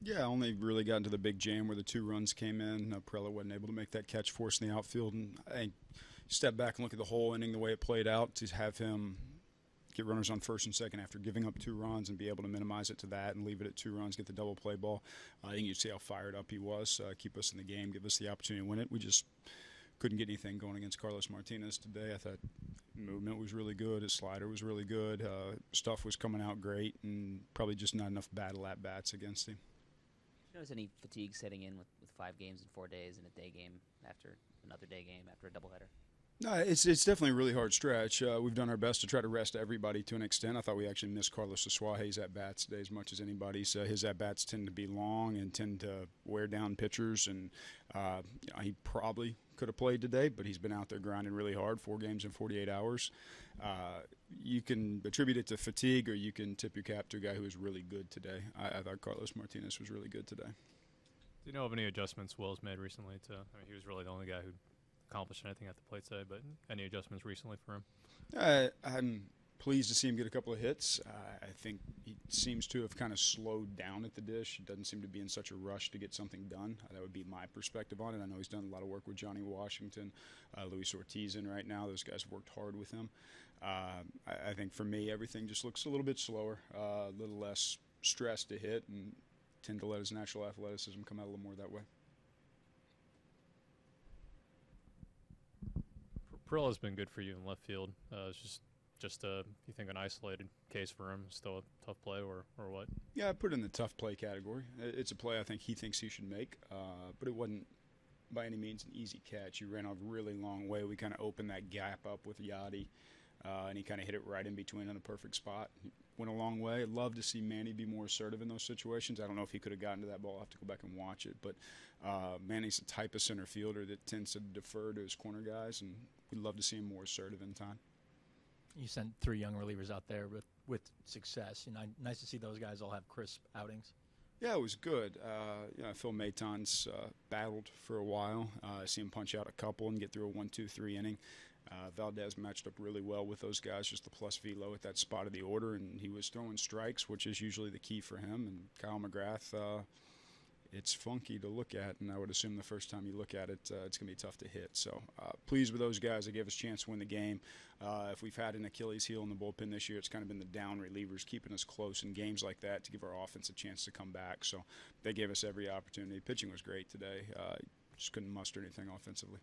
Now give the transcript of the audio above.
Yeah, only really got into the big jam where the 2 runs came in. Prella wasn't able to make that catch for us in the outfield, and I think step back and look at the whole inning, the way it played out, to have him get runners on first and second after giving up 2 runs and be able to minimize it to that and leave it at 2 runs, get the double play ball. I think you'd see how fired up he was, keep us in the game, give us the opportunity to win it. We just couldn't get anything going against Carlos Martinez today. I thought movement was really good. His slider was really good. Stuff was coming out great, and probably just not enough battle at-bats against him. Did you notice any fatigue setting in with 5 games in 4 days and a day game after another day game after a doubleheader? No, it's definitely a really hard stretch. We've done our best to try to rest everybody to an extent. I thought we actually missed Carlos Asuaje's at-bats today as much as anybody's. His at-bats tend to be long and tend to wear down pitchers, and he probably could have played today, but he's been out there grinding really hard, 4 games in 48 hours. You can attribute it to fatigue, or you can tip your cap to a guy who was really good today. I thought Carlos Martinez was really good today. Do you know of any adjustments Will's made recently he was really the only guy who accomplished anything at the plate today, but any adjustments recently for him? I'm pleased to see him get a couple of hits. I think he seems to have kind of slowed down at the dish. He doesn't seem to be in such a rush to get something done. That would be my perspective on it. I know he's done a lot of work with Johnny Washington, Luis Ortiz in right now. Those guys have worked hard with him. I think for me, everything just looks a little bit slower, a little less stress to hit, and tend to let his natural athleticism come out a little more that way. Perilla's been good for you in left field. It's just you think an isolated case for him, still a tough play or what? Yeah, I put it in the tough play category. It's a play I think he thinks he should make, but it wasn't by any means an easy catch. He ran a really long way. We kind of opened that gap up with Yachty, and he kind of hit it right in between in a perfect spot. He went a long way. I'd love to see Manny be more assertive in those situations. I don't know if he could have gotten to that ball. I'll have to go back and watch it. But Manny's the type of center fielder that tends to defer to his corner guys, and we'd love to see him more assertive in time. You sent 3 young relievers out there with success. Nice to see those guys all have crisp outings. Yeah, it was good. Phil Maton's battled for a while. I see him punch out a couple and get through a 1-2-3 inning. Valdez matched up really well with those guys, just the plus velo at that spot of the order, and he was throwing strikes, which is usually the key for him. And Kyle McGrath, it's funky to look at, and I would assume the first time you look at it, it's going to be tough to hit. So pleased with those guys. They gave us a chance to win the game. If we've had an Achilles heel in the bullpen this year, it's kind of been the down relievers keeping us close in games like that to give our offense a chance to come back. So they gave us every opportunity. Pitching was great today. Just couldn't muster anything offensively.